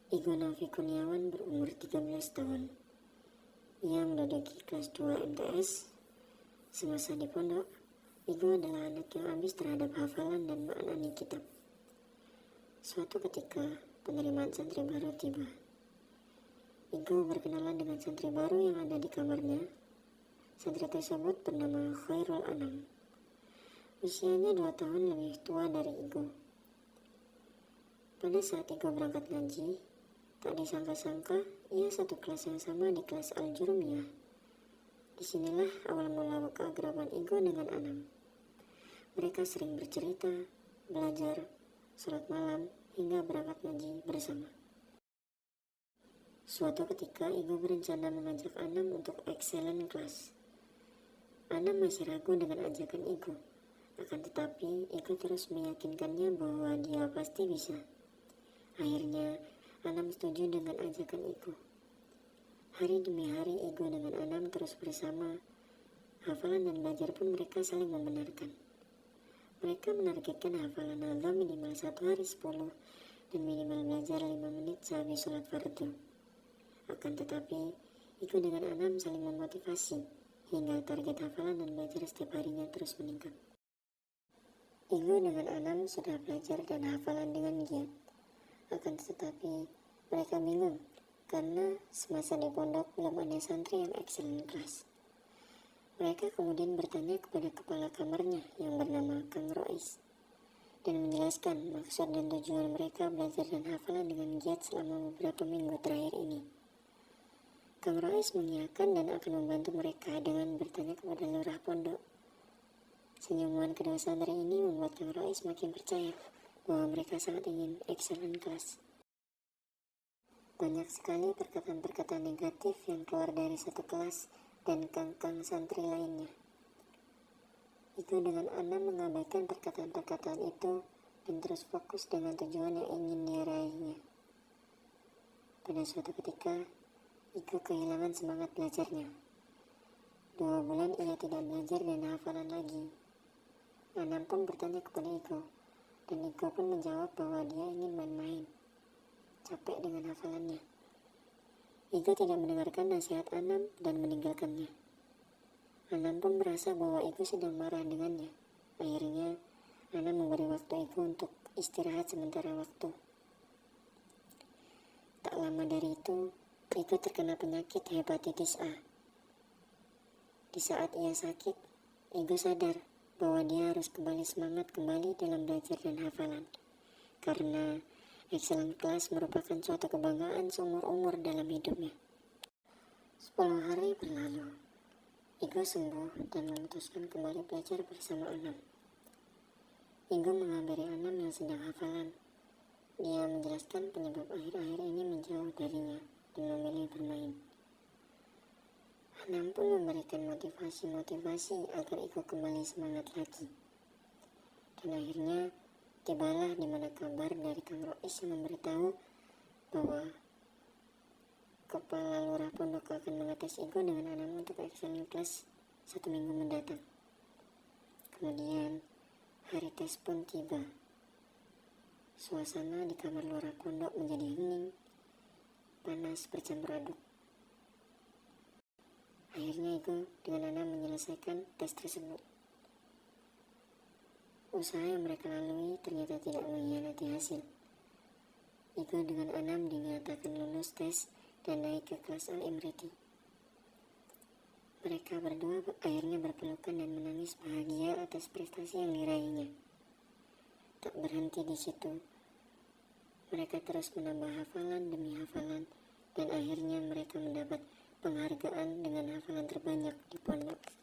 Igo Novi Kurniawan berumur 13 tahun. Ia menduduki kelas 2 MTS. Semasa di pondok, Igo adalah anak yang ambis terhadap hafalan dan maknani kitab. Suatu ketika, penerimaan santri baru tiba. Igo berkenalan dengan santri baru yang ada di kamarnya. Santri tersebut bernama Khairul Anam. Usianya 2 tahun lebih tua dari Igo. Pada saat Igo berangkat ngaji, tak disangka-sangka ia satu kelas yang sama di kelas Al-Jurumiyah. Disinilah awal mula keakraban Igo dengan Anam. Mereka sering bercerita, belajar, sholat malam, hingga berangkat ngaji bersama. Suatu ketika Igo berencana mengajak Anam untuk excellent class. Anam masih ragu dengan ajakan Igo, akan tetapi Igo terus meyakinkannya bahwa dia pasti bisa. Akhirnya Anam setuju dengan ajakan Igo. Hari demi hari Igo dengan Anam terus bersama. Hafalan dan belajar pun mereka saling membenarkan. Mereka menargetkan hafalan nazam minimal 1 hari 10 dan minimal belajar 5 menit sehabis sholat fardu. Akan tetapi Igo dengan Anam saling memotivasi hingga target hafalan dan belajar setiap harinya terus meningkat. Igo dengan Anam sudah belajar dan hafalan dengan giat. Akan tetapi mereka bingung karena semasa di pondok belum ada santri yang excellent class. Mereka kemudian bertanya kepada kepala kamarnya yang bernama Kang Rois dan menjelaskan maksud dan tujuan mereka belajar dan hafalan dengan giat selama beberapa minggu terakhir ini. Kang Rois mengiyakan dan akan membantu mereka dengan bertanya kepada lurah pondok. Senyuman kedua santri ini membuat Kang Rois makin percaya bahwa mereka sangat ingin excellent class. Banyak sekali perkataan-perkataan negatif yang keluar dari satu kelas dan kang-kang santri lainnya. Igo dengan Anam mengabaikan perkataan-perkataan itu dan terus fokus dengan tujuan yang ingin diraihnya. Pada suatu ketika, Igo kehilangan semangat belajarnya. 2 bulan ia tidak belajar dan hafalan lagi. Anam pun bertanya kepada Igo, dan Igo pun menjawab bahwa dia ingin main-main. Capek dengan hafalannya. Igo tidak mendengarkan nasihat Anam dan meninggalkannya. Anam pun merasa bahwa Igo sedang marah dengannya. Akhirnya, Anam memberi waktu Igo untuk istirahat sementara waktu. Tak lama dari itu, Igo terkena penyakit hepatitis A. Di saat ia sakit, Igo sadar bahwa dia harus semangat kembali dalam belajar dan hafalan. Karena excellent class merupakan suatu kebanggaan seumur umur dalam hidupnya. 10 hari berlalu. Igo sembuh dan memutuskan kembali belajar bersama Anam. Igo menghabari Anam yang sedang hafalan. Dia menjelaskan penyebab akhir-akhir ini menjauh darinya dan memilih bermain. Anam pun memberikan motivasi agar Igo kembali semangat lagi. Dan akhirnya tibalah di mana kabar dari Kang Rois yang memberitahu bahwa kepala lurah pondok akan mengetes Igo dengan Anam untuk excellent class 1 minggu mendatang. Kemudian hari tes pun tiba. Suasana di kamar lurah pondok menjadi hening, panas bercampur aduk. Akhirnya Igo dengan Anam menyelesaikan tes tersebut. Usaha yang mereka lalui ternyata tidak mengkhianati hasil. Igo dengan Anam dinyatakan lulus tes dan naik ke kelas Al-Imriti. Mereka berdua akhirnya berpelukan dan menangis bahagia atas prestasi yang diraihnya. Tak berhenti di situ. Mereka terus menambah hafalan demi hafalan dan akhirnya mereka mendapat penghargaan dengan hafalan terbanyak di pondok.